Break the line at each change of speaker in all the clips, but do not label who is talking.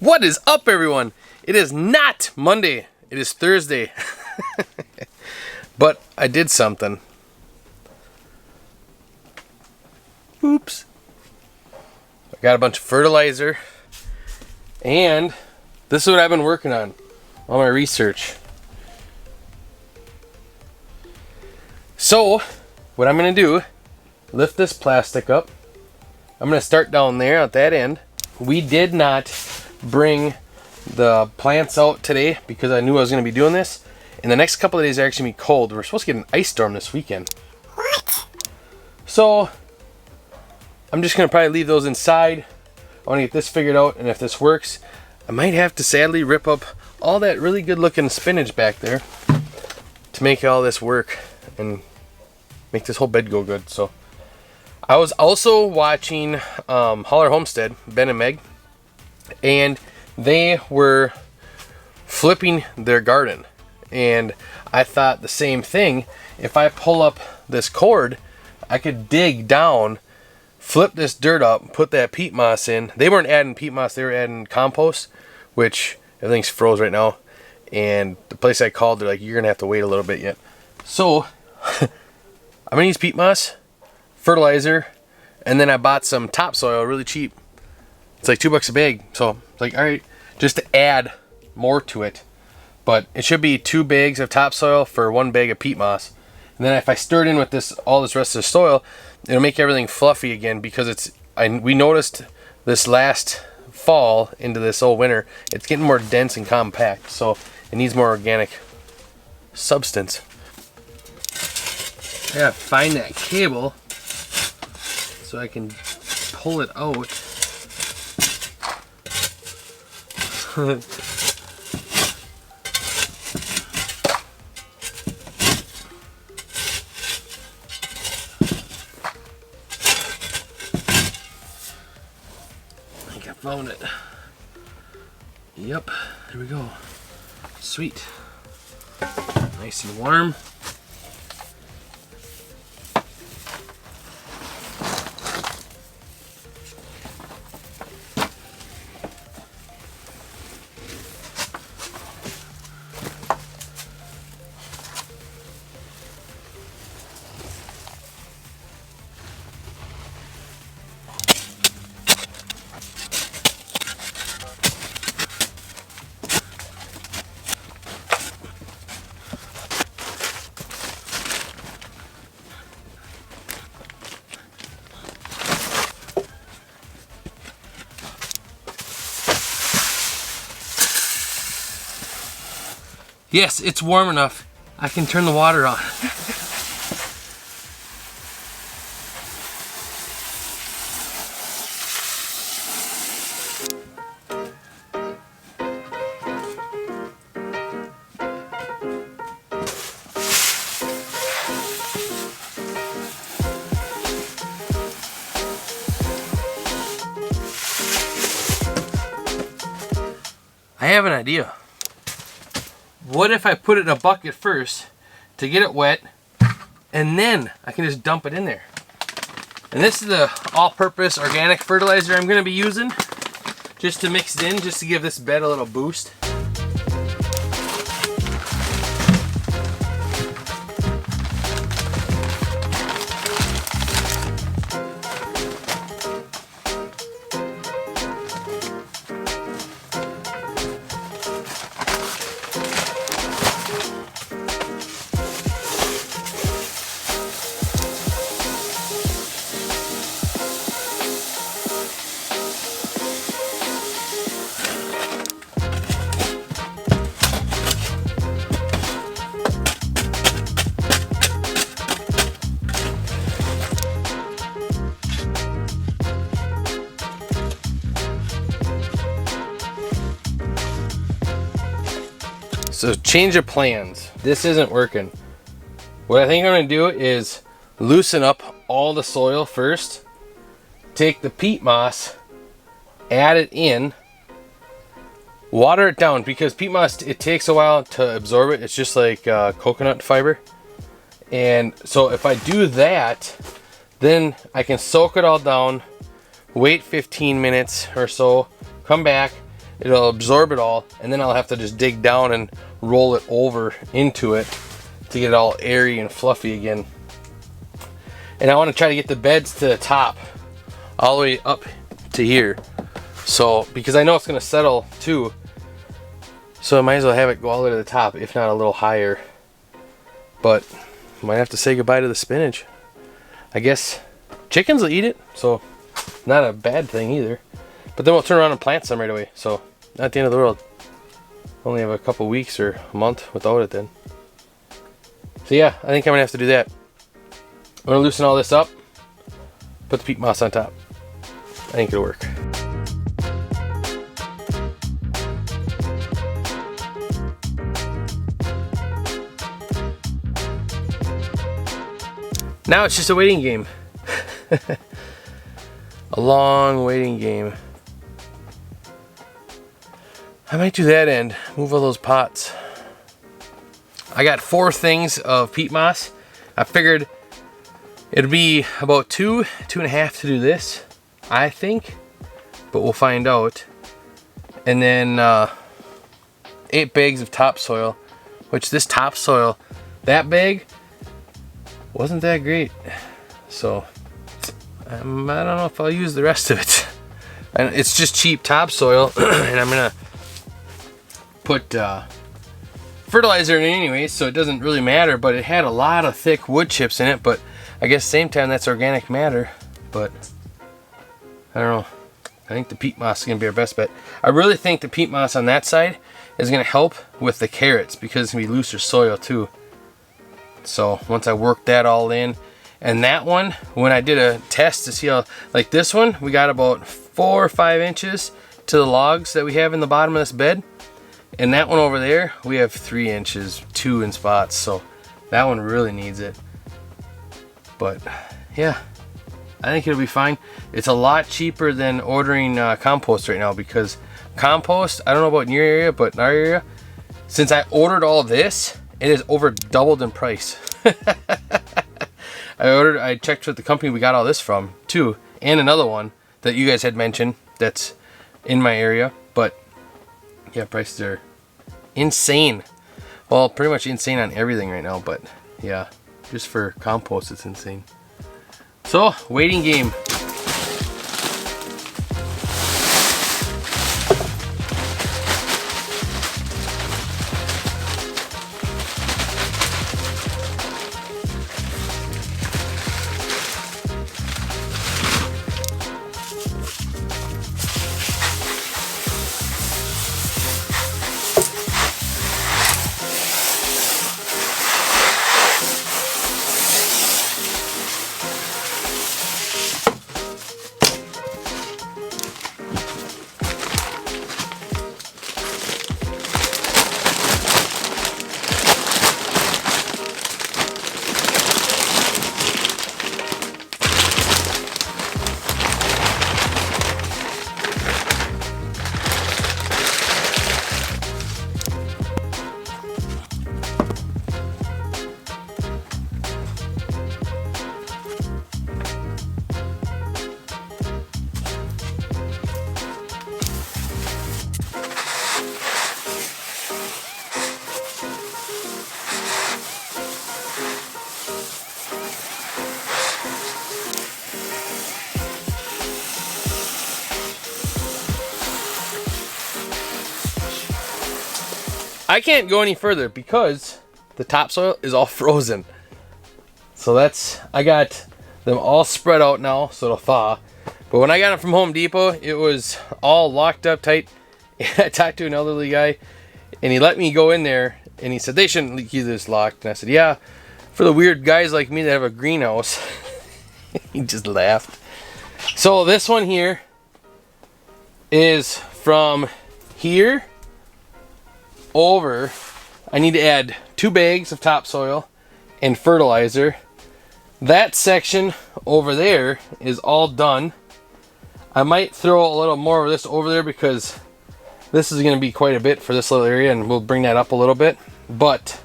What is up, everyone? It is not Monday. It is Thursday. But I did something. Oops. I got a bunch of fertilizer. And this is what I've been working on. All my research. So, what I'm going to do, lift this plastic up. I'm going to start down there at that end. We did not bring the plants out today because I knew I was going to be doing this. And the next couple of days are actually going to be cold. We're supposed to get an ice storm this weekend.
What?
So, I'm just going to probably leave those inside. I want to get this figured out, and if this works, I might have to sadly rip up all that really good looking spinach back there to make all this work and make this whole bed go good. So, I was also watching Holler Homestead, Ben and Meg, and they were flipping their garden. And I thought the same thing. If I pull up this cord, I could dig down, flip this dirt up, put that peat moss in. They weren't adding peat moss, they were adding compost, which everything's froze right now. And the place I called, they're like, you're going to have to wait a little bit yet. So, I'm going to use peat moss, fertilizer, and then I bought some topsoil really cheap. It's like $2 a bag. So, it's like, all right, just to add more to it. But it should be 2 bags of topsoil for 1 bag of peat moss. And then if I stir it in with this, all this rest of the soil, it'll make everything fluffy again, because we noticed this last fall into this old winter, it's getting more dense and compact. So it needs more organic substance. I gotta find that cable so I can pull it out. Found it. Yep, there we go. Sweet. Nice and warm. Yes, it's warm enough. I can turn the water on. I have an idea. What if I put it in a bucket first to get it wet, and then I can just dump it in there? And this is the all-purpose organic fertilizer I'm going to be using, just to mix it in, just to give this bed a little boost. So change of plans. This isn't working. What I think I'm going to do is loosen up all the soil first. Take the peat moss, add it in, water it down, because peat moss, it takes a while to absorb it. It's just like coconut fiber. And so if I do that, then I can soak it all down, wait 15 minutes or so, come back, it'll absorb it all, and then I'll have to just dig down and roll it over into it to get it all airy and fluffy again. And I want to try to get the beds to the top, all the way up to here. So, because I know it's going to settle too, so I might as well have it go all the way to the top, if not a little higher. But might have to say goodbye to the spinach. I guess chickens will eat it, so not a bad thing either. But then we'll turn around and plant some right away, so not the end of the world. Only have a couple weeks or a month without it then. So yeah, I think I'm gonna have to do that. I'm gonna loosen all this up, put the peat moss on top. I think it'll work. Now it's just a waiting game. A long waiting game. I might do that end, move all those pots. I got 4 things of peat moss. I figured it'd be about 2.5 to do this, I think, but we'll find out. And then 8 bags of topsoil, which this topsoil, that bag, wasn't that great. So I don't know if I'll use the rest of it. And it's just cheap topsoil, and I'm gonna put fertilizer in it anyway, so it doesn't really matter. But it had a lot of thick wood chips in it, but I guess same time that's organic matter. But I don't know, I think the peat moss is gonna be our best bet. I really think the peat moss on that side is gonna help with the carrots, because it's gonna be looser soil too. So once I work that all in, and that one, when I did a test to see how, like this one, we got about 4 or 5 inches to the logs that we have in the bottom of this bed. And that one over there, we have 3 inches, 2 in spots. So that one really needs it. But yeah, I think it'll be fine. It's a lot cheaper than ordering compost right now, because compost, I don't know about in your area, but in our area, since I ordered all this, it is over doubled in price. I checked with the company we got all this from too, and another one that you guys had mentioned that's in my area. But yeah, prices are insane. Well, pretty much insane on everything right now, but yeah, just for compost it's insane. So, waiting game. I can't go any further because the topsoil is all frozen. So I got them all spread out now, so it'll thaw. But when I got them from Home Depot, it was all locked up tight. I talked to an elderly guy, and he let me go in there, and he said they shouldn't keep this locked. And I said, yeah, for the weird guys like me that have a greenhouse. He just laughed. So this one here is from here over. I need to add 2 bags of topsoil and fertilizer. That section over there is all done. I might throw a little more of this over there because this is going to be quite a bit for this little area, and we'll bring that up a little bit. But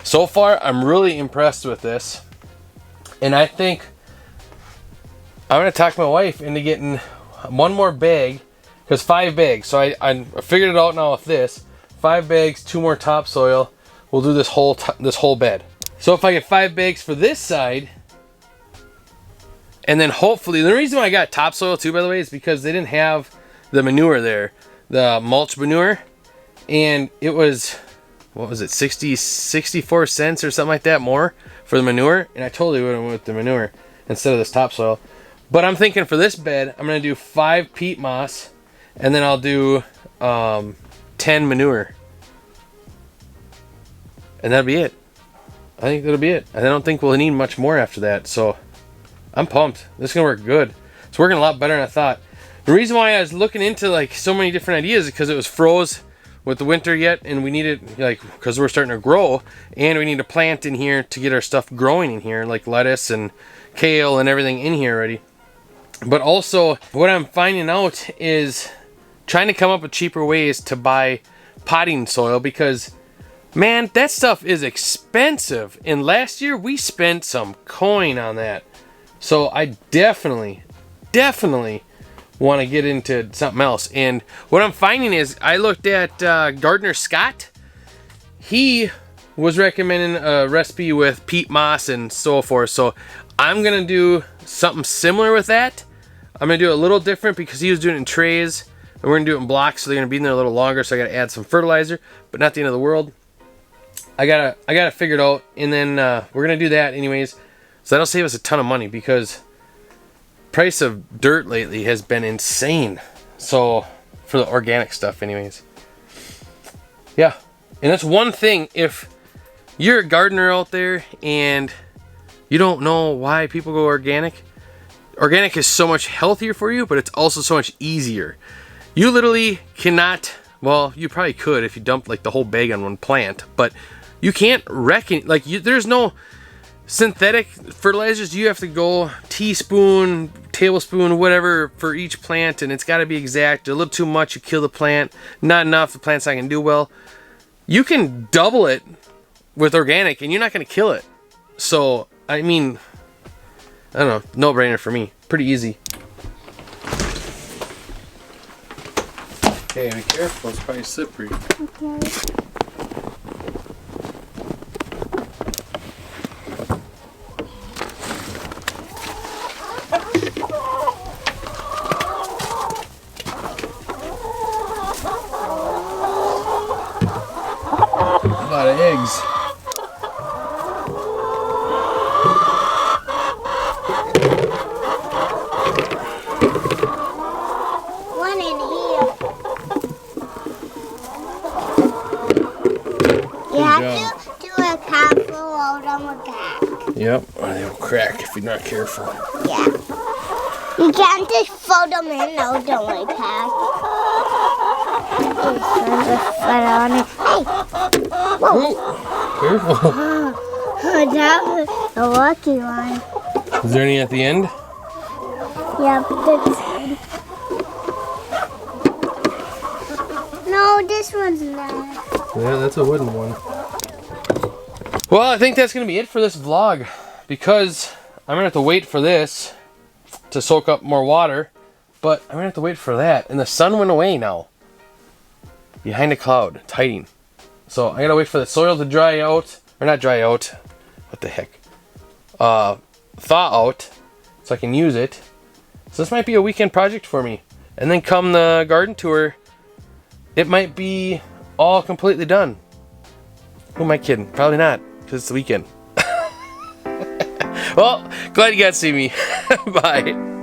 so far I'm really impressed with this, and I think I'm going to talk my wife into getting one more bag because 5 bags. So I figured it out now with this. 5 bags, 2 more topsoil. We'll do this whole bed. So if I get 5 bags for this side, and then hopefully, the reason why I got topsoil too, by the way, is because they didn't have the manure there, the mulch manure, and it was, what was it, 64 cents or something like that more for the manure, and I totally would have went with the manure instead of this topsoil. But I'm thinking for this bed, I'm going to do 5 peat moss, and then I'll do 10 manure. And that'll be it. I think that'll be it. I don't think we'll need much more after that, so I'm pumped. This is going to work good. It's working a lot better than I thought. The reason why I was looking into like so many different ideas is because it was froze with the winter yet, and we needed, like, because we're starting to grow, and we need to plant in here to get our stuff growing in here, like lettuce and kale and everything in here already. But also, what I'm finding out is trying to come up with cheaper ways to buy potting soil, because, man, that stuff is expensive. And last year, we spent some coin on that. So I definitely want to get into something else. And what I'm finding is, I looked at Gardner Scott. He was recommending a recipe with peat moss and so forth. So I'm going to do something similar with that. I'm going to do it a little different because he was doing it in trays. And we're going to do it in blocks, so they're going to be in there a little longer. So I got to add some fertilizer, but not the end of the world. I gotta figure it out. And then we're going to do that anyways. So that'll save us a ton of money, because price of dirt lately has been insane. So for the organic stuff anyways. Yeah. And that's one thing, if you're a gardener out there and you don't know why people go organic, organic is so much healthier for you, but it's also so much easier. You literally cannot, well, you probably could if you dumped like the whole bag on one plant, but you can't reckon, like, there's no synthetic fertilizers. You have to go teaspoon, tablespoon, whatever for each plant, and it's got to be exact. A little too much, you kill the plant. Not enough, the plant's not going to do well. You can double it with organic, and you're not going to kill it. So, I mean, I don't know, no-brainer for me. Pretty easy. Okay, be careful, it's probably slippery. Okay. A lot of eggs.
One in here. You have to do a careful load on the back.
Yep, or they'll crack if you're not careful.
Yeah. You can't just fold them in, no, don't like that. Hey! Whoa!
Careful.
That was a lucky one.
Is there any at the end?
Yeah, but that's... No, this one's not.
Yeah, that's a wooden one. Well, I think that's going to be it for this vlog, because I'm going to have to wait for this to soak up more water, but I'm going to have to wait for that. And the sun went away now. Behind a cloud. It's hiding. So I got to wait for the soil to dry out. Or not dry out. What the heck? Thaw out. So I can use it. So this might be a weekend project for me. And then come the garden tour, it might be all completely done. Who am I kidding? Probably not, because it's the weekend. Well, glad you got to see me. Bye.